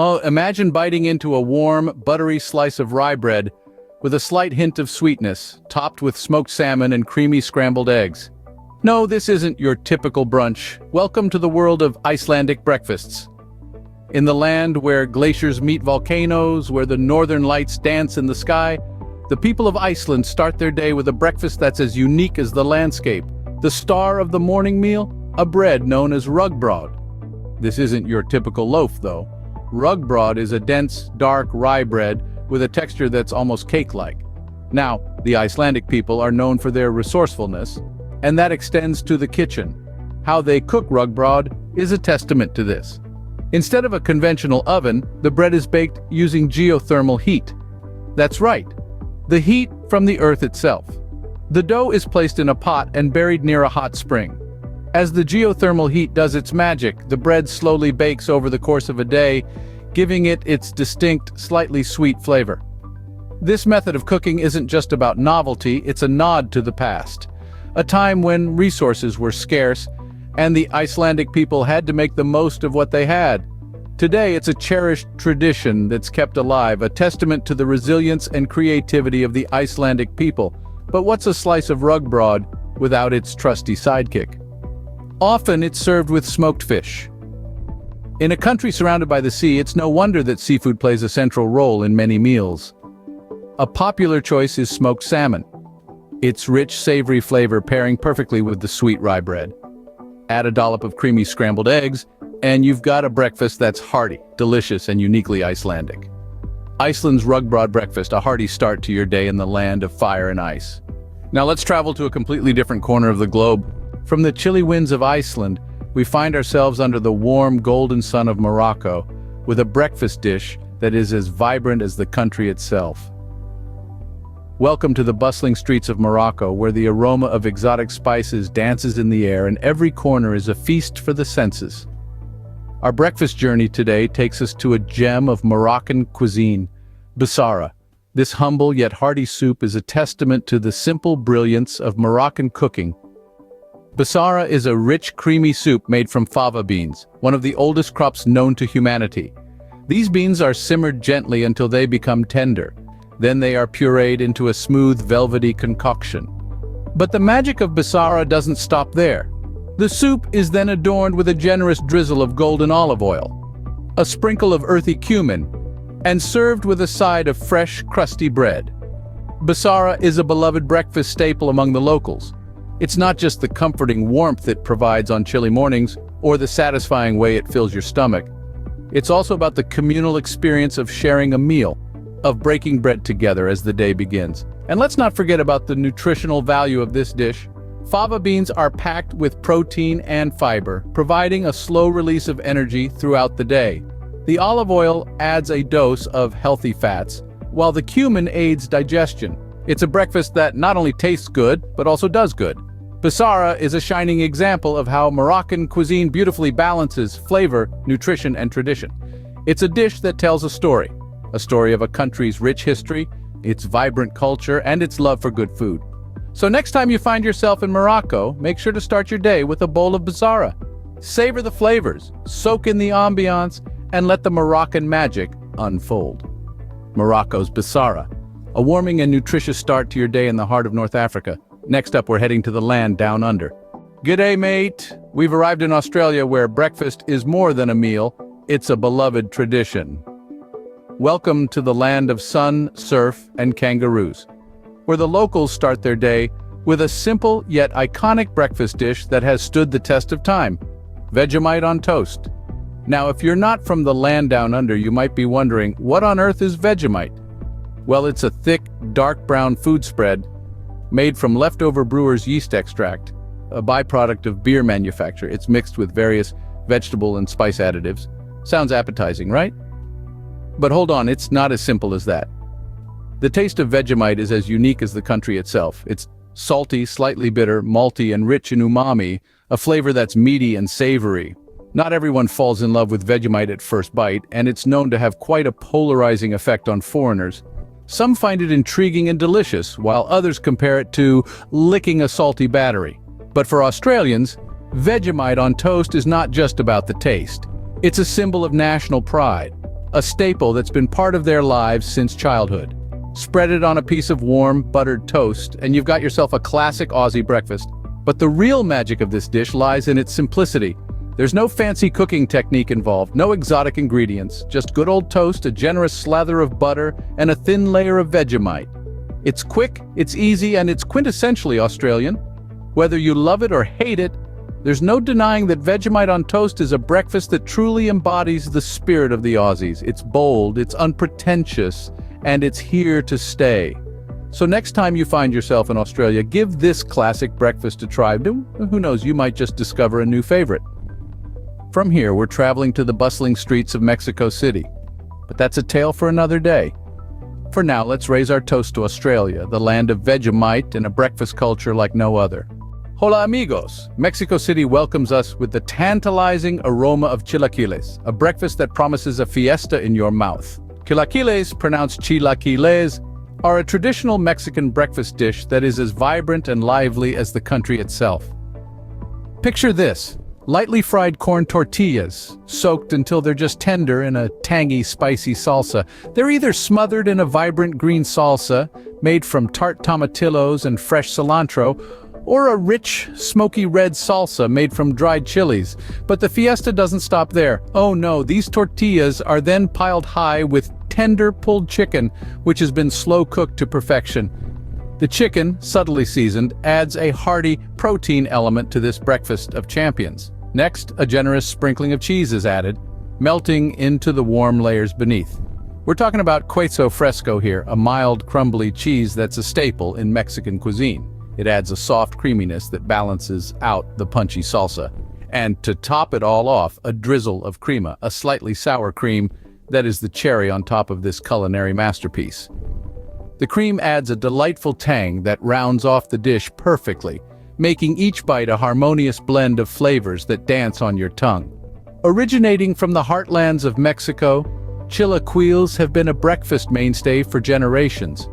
Oh, imagine biting into a warm, buttery slice of rye bread with a slight hint of sweetness, topped with smoked salmon and creamy scrambled eggs. No, this isn't your typical brunch. Welcome to the world of Icelandic breakfasts. In the land where glaciers meet volcanoes, where the northern lights dance in the sky, the people of Iceland start their day with a breakfast that's as unique as the landscape. The star of the morning meal? A bread known as rugbrod. This isn't your typical loaf, though. Rugbrod is a dense, dark rye bread with a texture that's almost cake-like. Now, the Icelandic people are known for their resourcefulness, and that extends to the kitchen. How they cook rugbrod is a testament to this. Instead of a conventional oven, the bread is baked using geothermal heat. That's right, the heat from the earth itself. The dough is placed in a pot and buried near a hot spring. As the geothermal heat does its magic, the bread slowly bakes over the course of a day, giving it its distinct, slightly sweet flavor. This method of cooking isn't just about novelty, it's a nod to the past. A time when resources were scarce, and the Icelandic people had to make the most of what they had. Today, it's a cherished tradition that's kept alive, a testament to the resilience and creativity of the Icelandic people. But what's a slice of rugbrod without its trusty sidekick? Often it's served with smoked fish. In a country surrounded by the sea, it's no wonder that seafood plays a central role in many meals. A popular choice is smoked salmon. Its rich, savory flavor pairing perfectly with the sweet rye bread. Add a dollop of creamy scrambled eggs, and you've got a breakfast that's hearty, delicious, and uniquely Icelandic. Iceland's rugbrod breakfast, a hearty start to your day in the land of fire and ice. Now let's travel to a completely different corner of the globe. From the chilly winds of Iceland, we find ourselves under the warm, golden sun of Morocco, with a breakfast dish that is as vibrant as the country itself. Welcome to the bustling streets of Morocco, where the aroma of exotic spices dances in the air and every corner is a feast for the senses. Our breakfast journey today takes us to a gem of Moroccan cuisine, Bissara. This humble yet hearty soup is a testament to the simple brilliance of Moroccan cooking. Bissara is a rich, creamy soup made from fava beans, one of the oldest crops known to humanity. These beans are simmered gently until they become tender. Then they are pureed into a smooth, velvety concoction. But the magic of Bissara doesn't stop there. The soup is then adorned with a generous drizzle of golden olive oil, a sprinkle of earthy cumin, and served with a side of fresh, crusty bread. Bissara is a beloved breakfast staple among the locals. It's not just the comforting warmth it provides on chilly mornings or the satisfying way it fills your stomach. It's also about the communal experience of sharing a meal, of breaking bread together as the day begins. And let's not forget about the nutritional value of this dish. Fava beans are packed with protein and fiber, providing a slow release of energy throughout the day. The olive oil adds a dose of healthy fats, while the cumin aids digestion. It's a breakfast that not only tastes good, but also does good. Bissara is a shining example of how Moroccan cuisine beautifully balances flavor, nutrition, and tradition. It's a dish that tells a story of a country's rich history, its vibrant culture, and its love for good food. So next time you find yourself in Morocco, make sure to start your day with a bowl of Bissara. Savor the flavors, soak in the ambiance, and let the Moroccan magic unfold. Morocco's Bissara, a warming and nutritious start to your day in the heart of North Africa. Next up, we're heading to the land down under. G'day, mate. We've arrived in Australia, where breakfast is more than a meal, it's a beloved tradition. Welcome to the land of sun, surf, and kangaroos, where the locals start their day with a simple yet iconic breakfast dish that has stood the test of time: Vegemite on toast. Now, if you're not from the land down under, you might be wondering, what on earth is Vegemite? Well, it's a thick, dark brown food spread made from leftover brewer's yeast extract, a byproduct of beer manufacture. It's mixed with various vegetable and spice additives. Sounds appetizing, right? But hold on, it's not as simple as that. The taste of Vegemite is as unique as the country itself. It's salty, slightly bitter, malty, and rich in umami, a flavor that's meaty and savory. Not everyone falls in love with Vegemite at first bite, and it's known to have quite a polarizing effect on foreigners. Some find it intriguing and delicious, while others compare it to licking a salty battery. But for Australians, Vegemite on toast is not just about the taste. It's a symbol of national pride. a staple that's been part of their lives since childhood. Spread it on a piece of warm, buttered toast, and you've got yourself a classic Aussie breakfast. But the real magic of this dish lies in its simplicity. There's no fancy cooking technique involved, no exotic ingredients, just good old toast, a generous slather of butter, and a thin layer of Vegemite. It's quick, it's easy, and it's quintessentially Australian. Whether you love it or hate it, there's no denying that Vegemite on toast is a breakfast that truly embodies the spirit of the Aussies. It's bold, it's unpretentious, and it's here to stay. So next time you find yourself in Australia, give this classic breakfast a try. Who knows, you might just discover a new favorite. From here, we're traveling to the bustling streets of Mexico City. But that's a tale for another day. For now, let's raise our toast to Australia, the land of Vegemite and a breakfast culture like no other. Hola amigos! Mexico City welcomes us with the tantalizing aroma of chilaquiles, a breakfast that promises a fiesta in your mouth. Chilaquiles, pronounced chilaquiles, are a traditional Mexican breakfast dish that is as vibrant and lively as the country itself. Picture this: lightly fried corn tortillas, soaked until they're just tender in a tangy, spicy salsa. They're either smothered in a vibrant green salsa, made from tart tomatillos and fresh cilantro, or a rich, smoky red salsa made from dried chilies. But the fiesta doesn't stop there. Oh no, these tortillas are then piled high with tender pulled chicken, which has been slow-cooked to perfection. The chicken, subtly seasoned, adds a hearty protein element to this breakfast of champions. Next, a generous sprinkling of cheese is added, melting into the warm layers beneath. We're talking about queso fresco here, a mild, crumbly cheese that's a staple in Mexican cuisine. It adds a soft creaminess that balances out the punchy salsa. And to top it all off, a drizzle of crema, a slightly sour cream that is the cherry on top of this culinary masterpiece. The cream adds a delightful tang that rounds off the dish perfectly, making each bite a harmonious blend of flavors that dance on your tongue. Originating from the heartlands of Mexico, chilaquiles have been a breakfast mainstay for generations.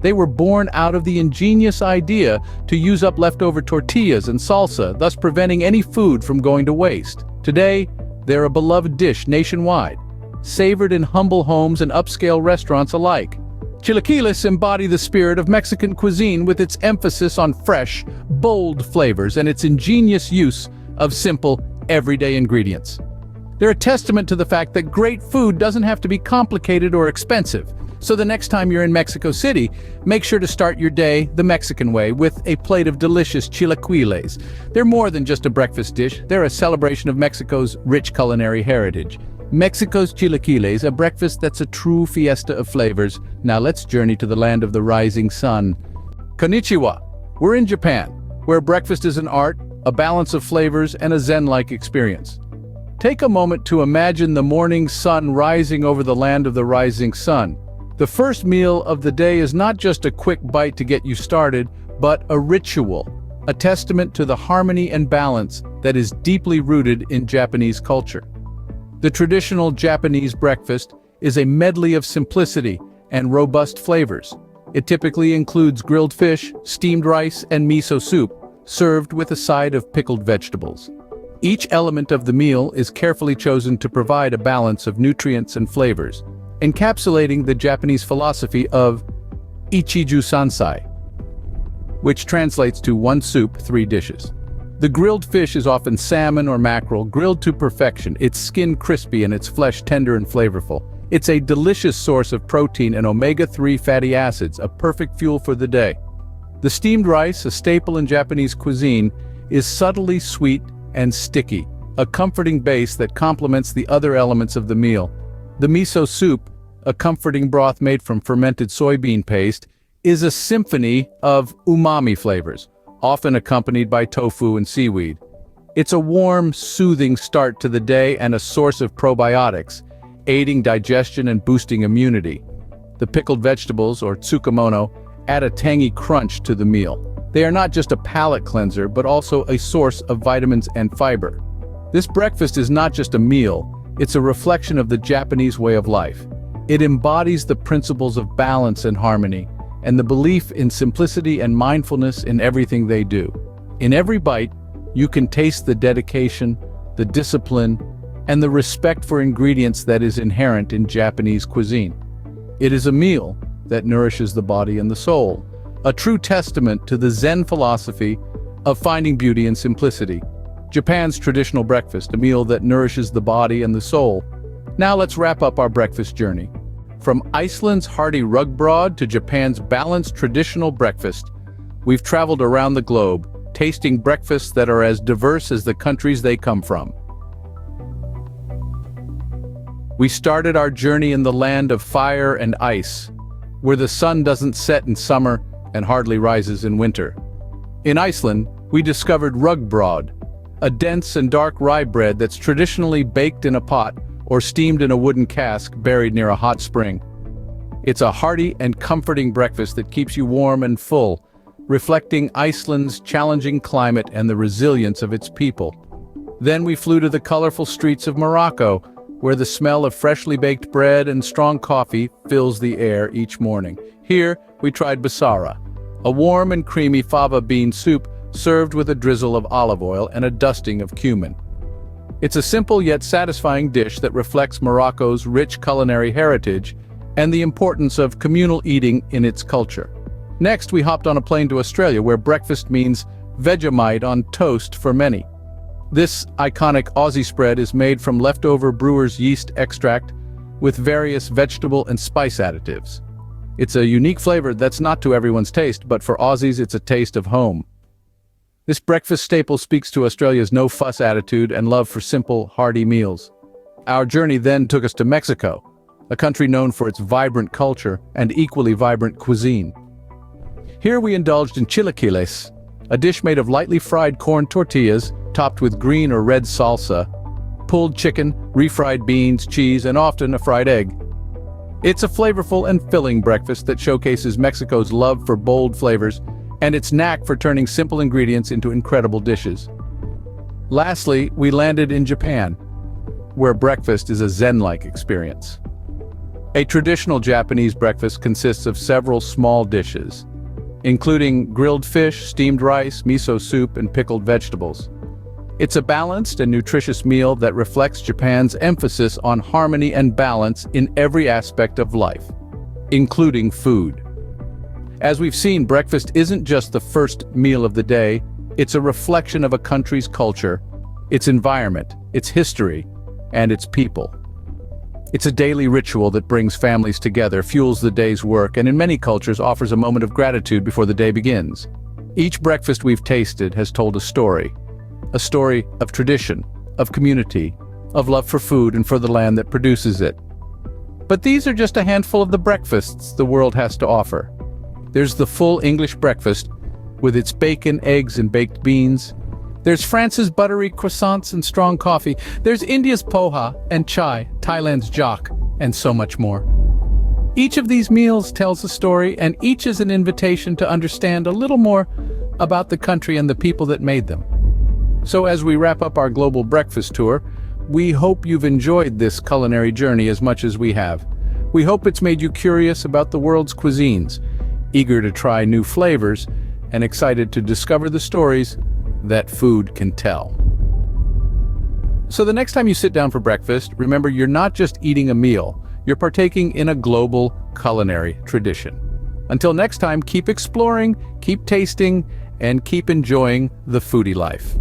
They were born out of the ingenious idea to use up leftover tortillas and salsa, thus preventing any food from going to waste. Today, they're a beloved dish nationwide, savored in humble homes and upscale restaurants alike. Chilaquiles embody the spirit of Mexican cuisine with its emphasis on fresh, bold flavors and its ingenious use of simple, everyday ingredients. They're a testament to the fact that great food doesn't have to be complicated or expensive. So the next time you're in Mexico City, make sure to start your day the Mexican way with a plate of delicious chilaquiles. They're more than just a breakfast dish, they're a celebration of Mexico's rich culinary heritage. Mexico's chilaquiles, a breakfast that's a true fiesta of flavors. Now let's journey to the land of the rising sun. Konnichiwa. We're in Japan, where breakfast is an art, a balance of flavors, and a zen-like experience. Take a moment to imagine the morning sun rising over the land of the rising sun. The first meal of the day is not just a quick bite to get you started, but a ritual, a testament to the harmony and balance that is deeply rooted in Japanese culture. The traditional Japanese breakfast is a medley of simplicity and robust flavors. It typically includes grilled fish, steamed rice, and miso soup, served with a side of pickled vegetables. Each element of the meal is carefully chosen to provide a balance of nutrients and flavors, encapsulating the Japanese philosophy of Ichiju Sansai, which translates to one soup, three dishes. The grilled fish is often salmon or mackerel, grilled to perfection, its skin crispy and its flesh tender and flavorful. It's a delicious source of protein and omega-3 fatty acids, a perfect fuel for the day. The steamed rice, a staple in Japanese cuisine, is subtly sweet and sticky, a comforting base that complements the other elements of the meal. The miso soup, a comforting broth made from fermented soybean paste, is a symphony of umami flavors, often accompanied by tofu and seaweed. It's a warm, soothing start to the day and a source of probiotics, aiding digestion and boosting immunity. The pickled vegetables, or tsukemono, add a tangy crunch to the meal. They are not just a palate cleanser, but also a source of vitamins and fiber. This breakfast is not just a meal, it's a reflection of the Japanese way of life. It embodies the principles of balance and harmony, and the belief in simplicity and mindfulness in everything they do. In every bite, you can taste the dedication, the discipline, and the respect for ingredients that is inherent in Japanese cuisine. It is a meal that nourishes the body and the soul, a true testament to the Zen philosophy of finding beauty in simplicity. Japan's traditional breakfast, a meal that nourishes the body and the soul. Now let's wrap up our breakfast journey. From Iceland's hearty rugbrod to Japan's balanced traditional breakfast, we've traveled around the globe, tasting breakfasts that are as diverse as the countries they come from. We started our journey in the land of fire and ice, where the sun doesn't set in summer and hardly rises in winter. In Iceland, we discovered rugbrod, a dense and dark rye bread that's traditionally baked in a pot or steamed in a wooden cask buried near a hot spring. It's a hearty and comforting breakfast that keeps you warm and full, reflecting Iceland's challenging climate and the resilience of its people. Then we flew to the colorful streets of Morocco, where the smell of freshly baked bread and strong coffee fills the air each morning. Here, we tried basara, a warm and creamy fava bean soup served with a drizzle of olive oil and a dusting of cumin. It's a simple yet satisfying dish that reflects Morocco's rich culinary heritage and the importance of communal eating in its culture. Next, we hopped on a plane to Australia, where breakfast means Vegemite on toast for many. This iconic Aussie spread is made from leftover brewer's yeast extract with various vegetable and spice additives. It's a unique flavor that's not to everyone's taste, but for Aussies it's a taste of home. This breakfast staple speaks to Australia's no-fuss attitude and love for simple, hearty meals. Our journey then took us to Mexico, a country known for its vibrant culture and equally vibrant cuisine. Here we indulged in chilaquiles, a dish made of lightly fried corn tortillas topped with green or red salsa, pulled chicken, refried beans, cheese, and often a fried egg. It's a flavorful and filling breakfast that showcases Mexico's love for bold flavors and its knack for turning simple ingredients into incredible dishes. Lastly, we landed in Japan, where breakfast is a Zen-like experience. A traditional Japanese breakfast consists of several small dishes, including grilled fish, steamed rice, miso soup, and pickled vegetables. It's a balanced and nutritious meal that reflects Japan's emphasis on harmony and balance in every aspect of life, including food. As we've seen, breakfast isn't just the first meal of the day, it's a reflection of a country's culture, its environment, its history, and its people. It's a daily ritual that brings families together, fuels the day's work, and in many cultures offers a moment of gratitude before the day begins. Each breakfast we've tasted has told a story of tradition, of community, of love for food and for the land that produces it. But these are just a handful of the breakfasts the world has to offer. There's the full English breakfast, with its bacon, eggs, and baked beans. There's France's buttery croissants and strong coffee. There's India's poha and chai, Thailand's jok, and so much more. Each of these meals tells a story, and each is an invitation to understand a little more about the country and the people that made them. So as we wrap up our global breakfast tour, we hope you've enjoyed this culinary journey as much as we have. We hope it's made you curious about the world's cuisines, eager to try new flavors, and excited to discover the stories that food can tell. So the next time you sit down for breakfast, remember you're not just eating a meal, you're partaking in a global culinary tradition. Until next time, keep exploring, keep tasting, and keep enjoying the foodie life.